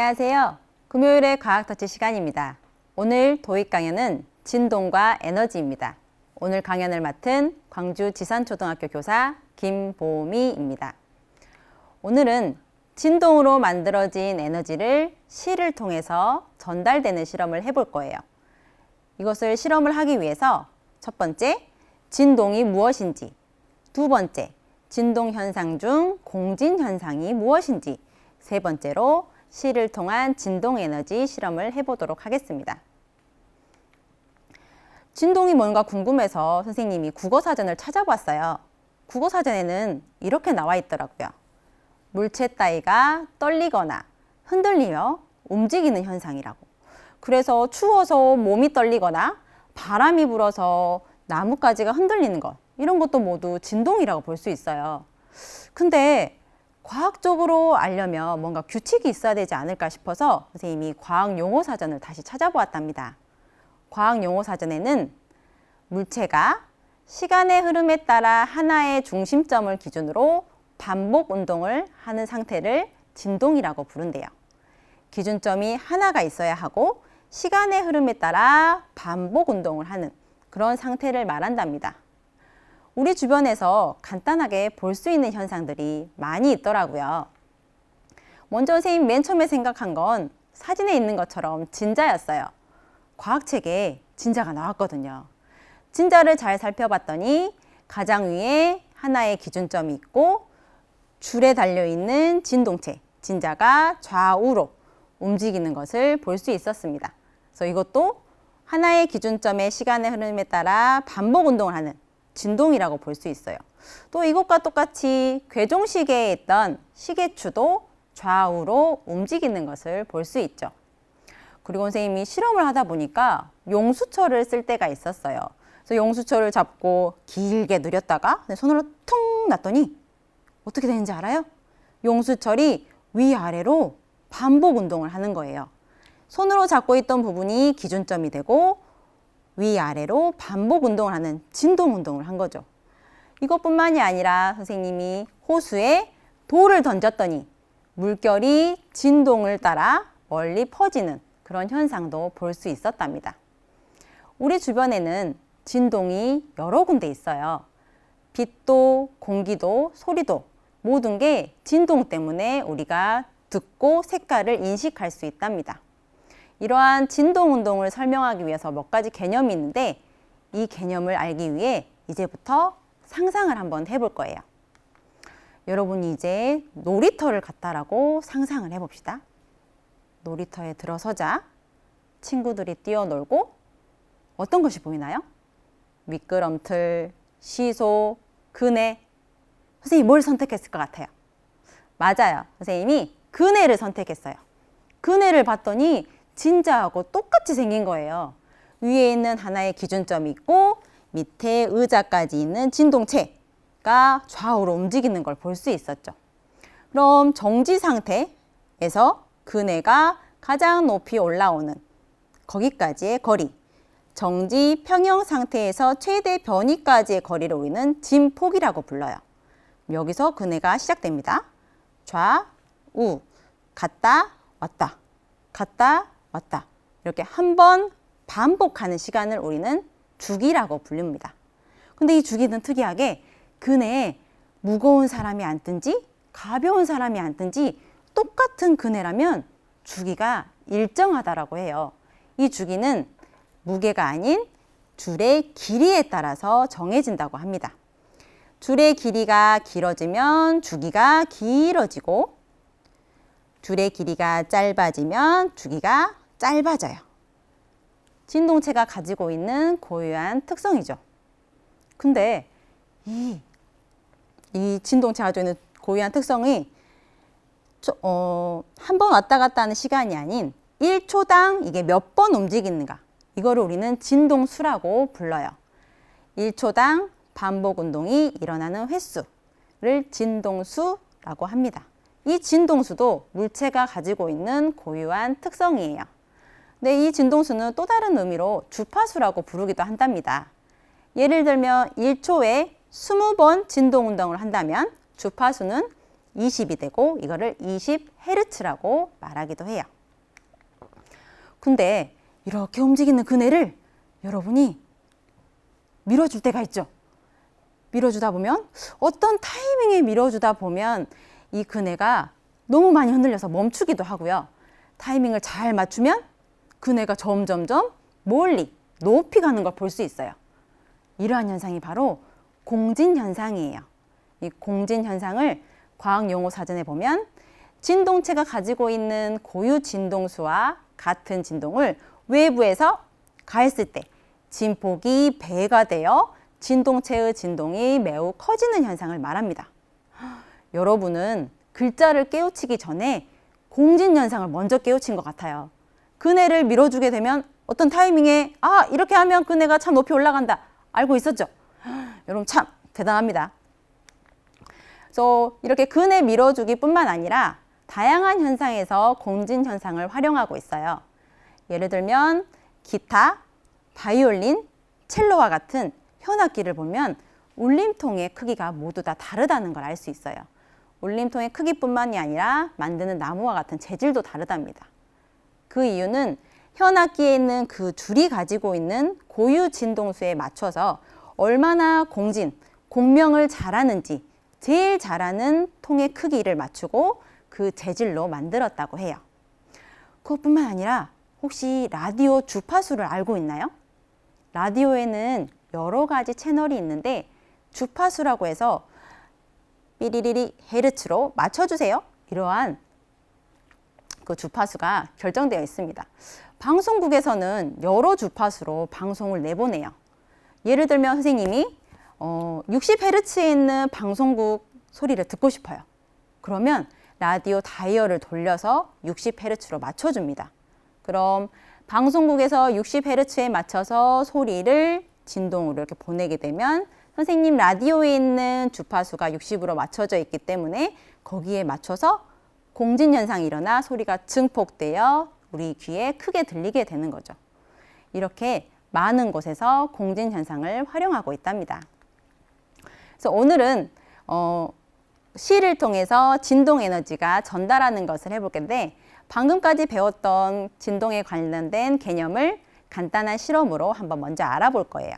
안녕하세요. 금요일의 과학터치 시간입니다. 오늘 도입 강연은 진동과 에너지입니다. 오늘 강연을 맡은 광주 지산초등학교 교사 김보미입니다. 오늘은 진동으로 만들어진 에너지를 실을 통해서 전달되는 실험을 해볼 거예요. 이것을 실험을 하기 위해서 첫 번째, 진동이 무엇인지, 두 번째, 진동 현상 중 공진 현상이 무엇인지, 세 번째로 실을 통한 진동 에너지 실험을 해보도록 하겠습니다. 진동이 뭔가 궁금해서 선생님이 국어사전을 찾아봤어요. 국어사전에는 이렇게 나와 있더라고요. 물체 따위가 떨리거나 흔들리며 움직이는 현상이라고. 그래서 추워서 몸이 떨리거나 바람이 불어서 나뭇가지가 흔들리는 것, 이런 것도 모두 진동이라고 볼 수 있어요. 근데 과학적으로 알려면 뭔가 규칙이 있어야 되지 않을까 싶어서 선생님이 과학용어사전을 다시 찾아보았답니다. 과학용어사전에는 물체가 시간의 흐름에 따라 하나의 중심점을 기준으로 반복 운동을 하는 상태를 진동이라고 부른대요. 기준점이 하나가 있어야 하고 시간의 흐름에 따라 반복 운동을 하는 그런 상태를 말한답니다. 우리 주변에서 간단하게 볼 수 있는 현상들이 많이 있더라고요. 먼저 선생님 맨 처음에 생각한 건 사진에 있는 것처럼 진자였어요. 과학책에 진자가 나왔거든요. 진자를 잘 살펴봤더니 가장 위에 하나의 기준점이 있고 줄에 달려있는 진동체, 진자가 좌우로 움직이는 것을 볼 수 있었습니다. 그래서 이것도 하나의 기준점의 시간의 흐름에 따라 반복 운동을 하는 진동이라고 볼 수 있어요. 또 이것과 똑같이 궤종시계에 있던 시계추도 좌우로 움직이는 것을 볼 수 있죠. 그리고 선생님이 실험을 하다 보니까 용수철을 쓸 때가 있었어요. 그래서 용수철을 잡고 길게 누렸다가 손으로 퉁 놨더니 어떻게 되는지 알아요? 용수철이 위아래로 반복 운동을 하는 거예요. 손으로 잡고 있던 부분이 기준점이 되고 위아래로 반복 운동을 하는 진동 운동을 한 거죠. 이것뿐만이 아니라 선생님이 호수에 돌을 던졌더니 물결이 진동을 따라 멀리 퍼지는 그런 현상도 볼 수 있었답니다. 우리 주변에는 진동이 여러 군데 있어요. 빛도, 공기도, 소리도 모든 게 진동 때문에 우리가 듣고 색깔을 인식할 수 있답니다. 이러한 진동 운동을 설명하기 위해서 몇 가지 개념이 있는데 이 개념을 알기 위해 이제부터 상상을 한번 해볼 거예요. 여러분이 이제 놀이터를 갔다라고 상상을 해봅시다. 놀이터에 들어서자 친구들이 뛰어놀고 어떤 것이 보이나요? 미끄럼틀, 시소, 그네. 선생님이 뭘 선택했을 것 같아요? 맞아요. 선생님이 그네를 선택했어요. 그네를 봤더니 진자하고 똑같이 생긴 거예요. 위에 있는 하나의 기준점이 있고 밑에 의자까지 있는 진동체가 좌우로 움직이는 걸 볼 수 있었죠. 그럼 정지 상태에서 그네가 가장 높이 올라오는 거기까지의 거리, 정지 평형 상태에서 최대 변이까지의 거리를 우리는 진폭이라고 불러요. 여기서 그네가 시작됩니다. 좌우, 갔다 왔다, 갔다 왔다. 이렇게 한 번 반복하는 시간을 우리는 주기라고 부릅니다. 근데 이 주기는 특이하게 그네에 무거운 사람이 앉든지 가벼운 사람이 앉든지 똑같은 그네라면 주기가 일정하다라고 해요. 이 주기는 무게가 아닌 줄의 길이에 따라서 정해진다고 합니다. 줄의 길이가 길어지면 주기가 길어지고 줄의 길이가 짧아지면 주기가 짧아져요. 진동체가 가지고 있는 고유한 특성이죠. 근데 이 진동체가 가지고 있는 고유한 특성이 한 번 왔다 갔다 하는 시간이 아닌 1초당 이게 몇 번 움직이는가, 이거를 우리는 진동수라고 불러요. 1초당 반복 운동이 일어나는 횟수를 진동수라고 합니다. 이 진동수도 물체가 가지고 있는 고유한 특성이에요. 근데 이 진동수는 또 다른 의미로 주파수라고 부르기도 한답니다. 예를 들면 1초에 20번 진동 운동을 한다면 주파수는 20이 되고 이거를 20Hz라고 말하기도 해요. 근데 이렇게 움직이는 그네를 여러분이 밀어줄 때가 있죠. 밀어주다 보면 어떤 타이밍에 밀어주다 보면 이 그네가 너무 많이 흔들려서 멈추기도 하고요. 타이밍을 잘 맞추면 그네가 점점점 멀리 높이 가는 걸 볼 수 있어요. 이러한 현상이 바로 공진현상이에요. 이 공진현상을 과학용어 사전에 보면 진동체가 가지고 있는 고유 진동수와 같은 진동을 외부에서 가했을 때 진폭이 배가 되어 진동체의 진동이 매우 커지는 현상을 말합니다. 여러분은 글자를 깨우치기 전에 공진현상을 먼저 깨우친 것 같아요. 그네를 밀어주게 되면 어떤 타이밍에 이렇게 하면 그네가 참 높이 올라간다. 알고 있었죠? 여러분 참 대단합니다. 그래서 이렇게 그네 밀어주기뿐만 아니라 다양한 현상에서 공진현상을 활용하고 있어요. 예를 들면 기타, 바이올린, 첼로와 같은 현악기를 보면 울림통의 크기가 모두 다 다르다는 걸 알 수 있어요. 울림통의 크기뿐만이 아니라 만드는 나무와 같은 재질도 다르답니다. 그 이유는 현악기에 있는 그 줄이 가지고 있는 고유 진동수에 맞춰서 얼마나 공명을 잘하는지 제일 잘하는 통의 크기를 맞추고 그 재질로 만들었다고 해요. 그것뿐만 아니라 혹시 라디오 주파수를 알고 있나요? 라디오에는 여러 가지 채널이 있는데 주파수라고 해서 삐리리리 헤르츠로 맞춰주세요. 이러한 그 주파수가 결정되어 있습니다. 방송국에서는 여러 주파수로 방송을 내보내요. 예를 들면 선생님이 60Hz에 있는 방송국 소리를 듣고 싶어요. 그러면 라디오 다이얼을 돌려서 60Hz로 맞춰줍니다. 그럼 방송국에서 60Hz에 맞춰서 소리를 진동으로 이렇게 보내게 되면 선생님 라디오에 있는 주파수가 60으로 맞춰져 있기 때문에 거기에 맞춰서 공진현상이 일어나 소리가 증폭되어 우리 귀에 크게 들리게 되는 거죠. 이렇게 많은 곳에서 공진현상을 활용하고 있답니다. 그래서 오늘은 시를 통해서 진동에너지가 전달하는 것을 해볼 건데 방금까지 배웠던 진동에 관련된 개념을 간단한 실험으로 한번 먼저 알아볼 거예요.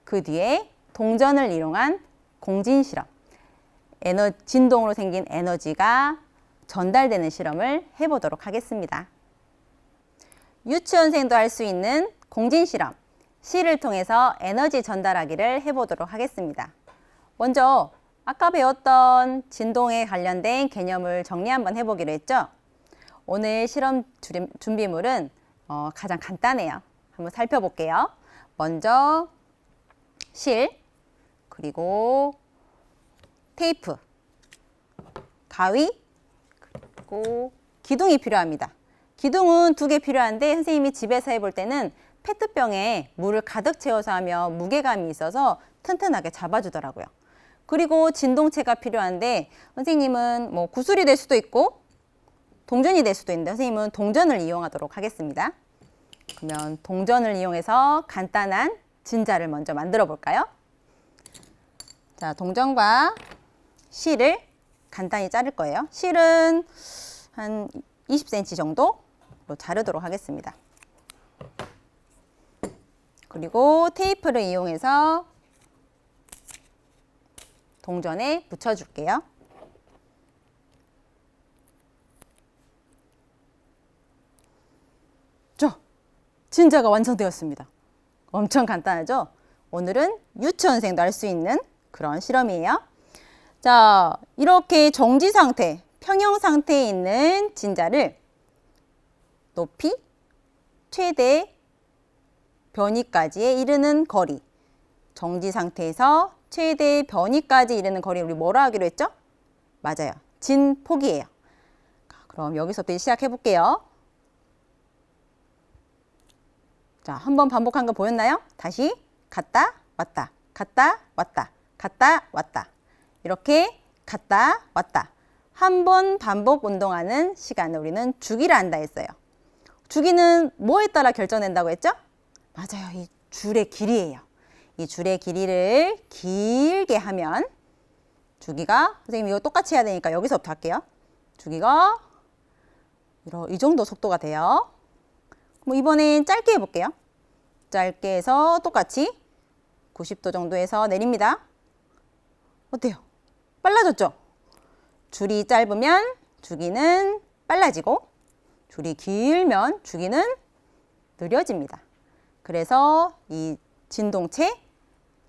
그 뒤에 동전을 이용한 공진실험, 진동으로 생긴 에너지가 전달되는 실험을 해보도록 하겠습니다. 유치원생도 할 수 있는 공진실험, 시를 통해서 에너지 전달하기를 해보도록 하겠습니다. 먼저 아까 배웠던 진동에 관련된 개념을 정리 한번 해보기로 했죠. 오늘 실험 준비물은 가장 간단해요. 한번 살펴볼게요. 먼저 실, 그리고 테이프, 가위, 그리고 기둥이 필요합니다. 기둥은 2개 필요한데 선생님이 집에서 해볼 때는 페트병에 물을 가득 채워서 하면 무게감이 있어서 튼튼하게 잡아주더라고요. 그리고 진동체가 필요한데 선생님은 뭐 구슬이 될 수도 있고 동전이 될 수도 있는데 선생님은 동전을 이용하도록 하겠습니다. 그러면 동전을 이용해서 간단한 진자를 먼저 만들어 볼까요? 자, 동전과 실을 간단히 자를 거예요. 실은 한 20cm 정도로 자르도록 하겠습니다. 그리고 테이프를 이용해서 동전에 붙여줄게요. 자, 진자가 완성되었습니다. 엄청 간단하죠? 오늘은 유치원생도 할 수 있는 그런 실험이에요. 자, 이렇게 정지 상태, 평형 상태에 있는 진자를 높이, 최대, 변이까지에 이르는 거리, 정지 상태에서 최대 변이까지 이르는 거리 우리 뭐라 하기로 했죠? 맞아요. 진폭이에요. 그럼 여기서부터 시작해 볼게요. 자, 한번 반복한 거 보였나요? 다시 갔다 왔다, 갔다 왔다, 갔다 왔다. 이렇게 갔다 왔다. 한 번 반복 운동하는 시간을 우리는 주기라 한다 했어요. 주기는 뭐에 따라 결정된다고 했죠? 맞아요. 이 줄의 길이에요. 이 줄의 길이를 길게 하면 주기가, 선생님 이거 똑같이 해야 되니까 여기서부터 할게요. 주기가 이 정도 속도가 돼요. 이번엔 짧게 해볼게요. 짧게 해서 똑같이 90도 정도에서 내립니다. 어때요? 빨라졌죠? 줄이 짧으면 주기는 빨라지고 줄이 길면 주기는 느려집니다. 그래서 이 진동체,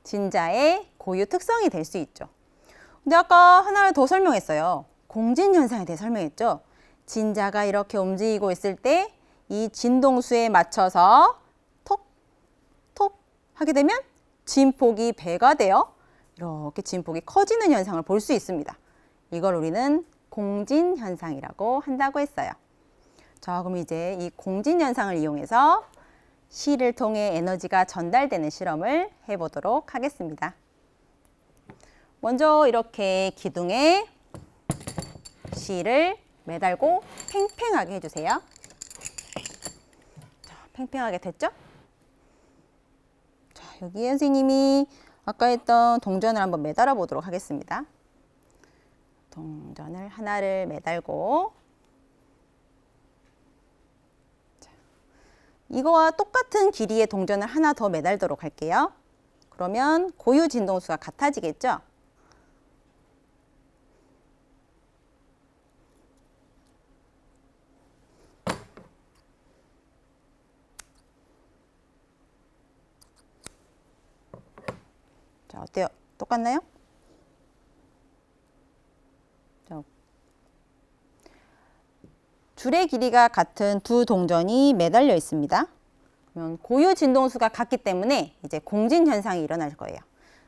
진자의 고유 특성이 될 수 있죠. 근데 아까 하나를 더 설명했어요. 공진현상에 대해 설명했죠. 진자가 이렇게 움직이고 있을 때 이 진동수에 맞춰서 톡, 톡 하게 되면 진폭이 배가 되어 이렇게 진폭이 커지는 현상을 볼 수 있습니다. 이걸 우리는 공진현상이라고 한다고 했어요. 자, 그럼 이제 이 공진현상을 이용해서 실을 통해 에너지가 전달되는 실험을 해보도록 하겠습니다. 먼저 이렇게 기둥에 실을 매달고 팽팽하게 해주세요. 자, 팽팽하게 됐죠? 자, 여기 선생님이 아까 했던 동전을 한번 매달아 보도록 하겠습니다. 동전을 하나를 매달고 이거와 똑같은 길이의 동전을 하나 더 매달도록 할게요. 그러면 고유 진동수가 같아지겠죠? 자, 어때요? 똑같나요? 자, 줄의 길이가 같은 두 동전이 매달려 있습니다. 그러면 고유 진동수가 같기 때문에 이제 공진 현상이 일어날 거예요.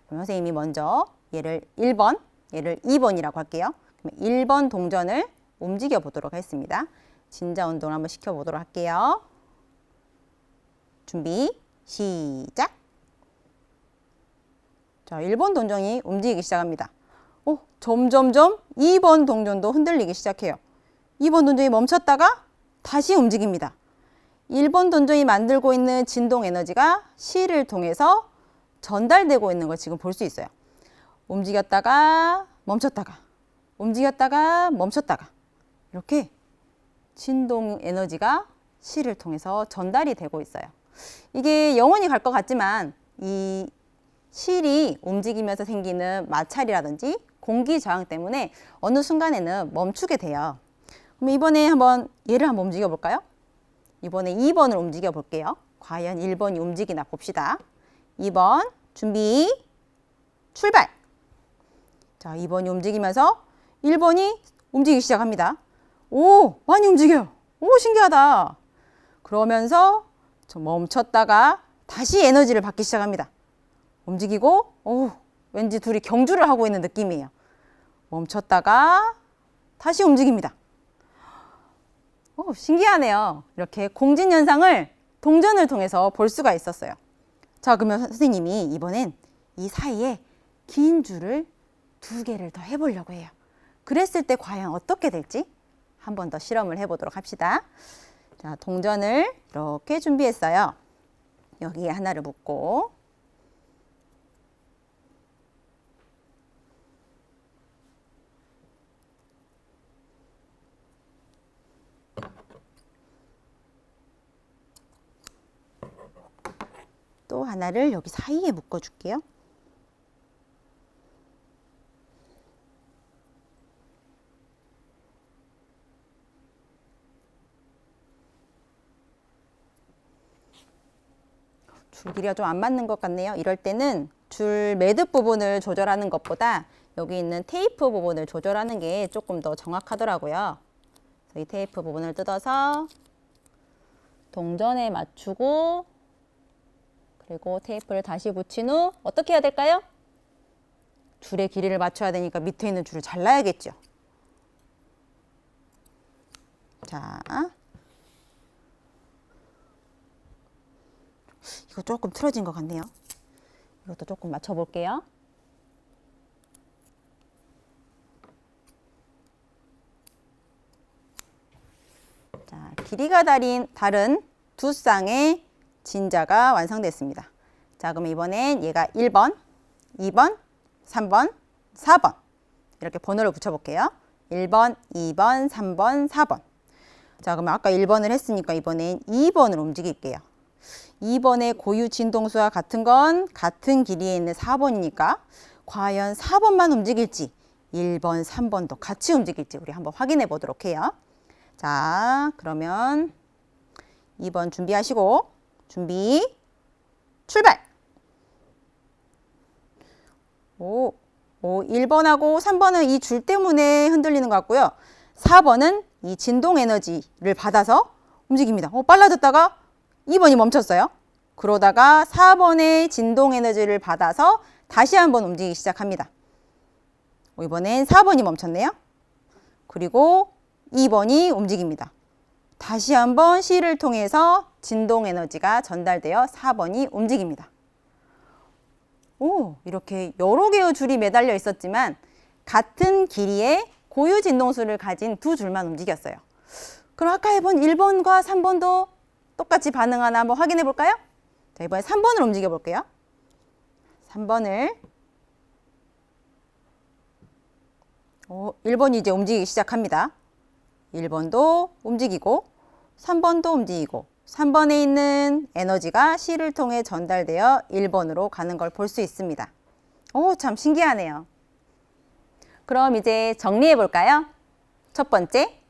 그럼 선생님이 먼저 얘를 1번, 얘를 2번이라고 할게요. 그러면 1번 동전을 움직여 보도록 하겠습니다. 진자 운동을 한번 시켜 보도록 할게요. 준비, 시작. 자, 1번 동전이 움직이기 시작합니다. 점점점 2번 동전도 흔들리기 시작해요. 2번 동전이 멈췄다가 다시 움직입니다. 1번 동전이 만들고 있는 진동 에너지가 실을 통해서 전달되고 있는 걸 지금 볼 수 있어요. 움직였다가 멈췄다가 움직였다가 멈췄다가 이렇게 진동 에너지가 실을 통해서 전달이 되고 있어요. 이게 영원히 갈 것 같지만 이 실이 움직이면서 생기는 마찰이라든지 공기 저항 때문에 어느 순간에는 멈추게 돼요. 그럼 이번에 얘를 한번 움직여 볼까요? 이번에 2번을 움직여 볼게요. 과연 1번이 움직이나 봅시다. 2번 준비 출발. 자, 2번이 움직이면서 1번이 움직이기 시작합니다. 오, 많이 움직여요. 오, 신기하다. 그러면서 멈췄다가 다시 에너지를 받기 시작합니다. 움직이고 왠지 둘이 경주를 하고 있는 느낌이에요. 멈췄다가 다시 움직입니다. 신기하네요. 이렇게 공진 현상을 동전을 통해서 볼 수가 있었어요. 자, 그러면 선생님이 이번엔 이 사이에 긴 줄을 2개를 더 해보려고 해요. 그랬을 때 과연 어떻게 될지 한 번 더 실험을 해보도록 합시다. 자, 동전을 이렇게 준비했어요. 여기에 하나를 묶고 또 하나를 여기 사이에 묶어 줄게요. 줄 길이가 좀 안 맞는 것 같네요. 이럴 때는 줄 매듭 부분을 조절하는 것보다 여기 있는 테이프 부분을 조절하는 게 조금 더 정확하더라고요. 이 테이프 부분을 뜯어서 동전에 맞추고 그리고 테이프를 다시 붙인 후 어떻게 해야 될까요? 줄의 길이를 맞춰야 되니까 밑에 있는 줄을 잘라야겠죠. 자, 이거 조금 틀어진 것 같네요. 이것도 조금 맞춰볼게요. 자, 길이가 다른 두 쌍의 진자가 완성됐습니다. 자, 그럼 이번엔 얘가 1번, 2번, 3번, 4번 이렇게 번호를 붙여볼게요. 1번, 2번, 3번, 4번. 자, 그러면 아까 1번을 했으니까 이번엔 2번을 움직일게요. 2번의 고유 진동수와 같은 건 같은 길이에 있는 4번이니까 과연 4번만 움직일지 1번, 3번도 같이 움직일지 우리 한번 확인해 보도록 해요. 자, 그러면 2번 준비하시고 준비 출발! 1번하고 3번은 이 줄 때문에 흔들리는 것 같고요. 4번은 이 진동 에너지를 받아서 움직입니다. 빨라졌다가 2번이 멈췄어요. 그러다가 4번의 진동 에너지를 받아서 다시 한번 움직이기 시작합니다. 이번엔 4번이 멈췄네요. 그리고 2번이 움직입니다. 다시 한번 C를 통해서 진동 에너지가 전달되어 4번이 움직입니다. 이렇게 여러 개의 줄이 매달려 있었지만 같은 길이의 고유 진동수를 가진 두 줄만 움직였어요. 그럼 아까 해본 1번과 3번도 똑같이 반응하나 한번 확인해 볼까요? 자, 이번에 3번을 움직여 볼게요. 3번을 1번이 이제 움직이기 시작합니다. 1번도 움직이고 3번도 움직이고 3번에 있는 에너지가 C를 통해 전달되어 1번으로 가는 걸 볼 수 있습니다. 참 신기하네요. 그럼 이제 정리해 볼까요? 첫 번째,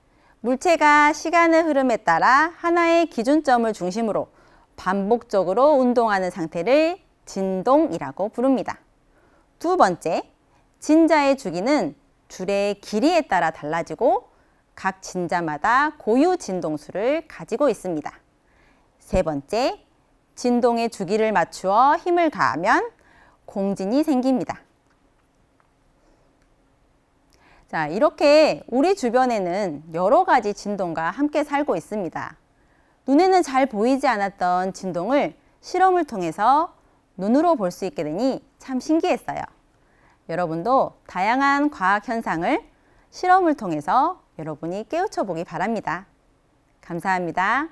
물체가 시간의 흐름에 따라 하나의 기준점을 중심으로 반복적으로 운동하는 상태를 진동이라고 부릅니다. 두 번째, 진자의 주기는 줄의 길이에 따라 달라지고 각 진자마다 고유 진동수를 가지고 있습니다. 세 번째, 진동의 주기를 맞추어 힘을 가하면 공진이 생깁니다. 자, 이렇게 우리 주변에는 여러 가지 진동과 함께 살고 있습니다. 눈에는 잘 보이지 않았던 진동을 실험을 통해서 눈으로 볼 수 있게 되니 참 신기했어요. 여러분도 다양한 과학 현상을 실험을 통해서 여러분이 깨우쳐 보기 바랍니다. 감사합니다.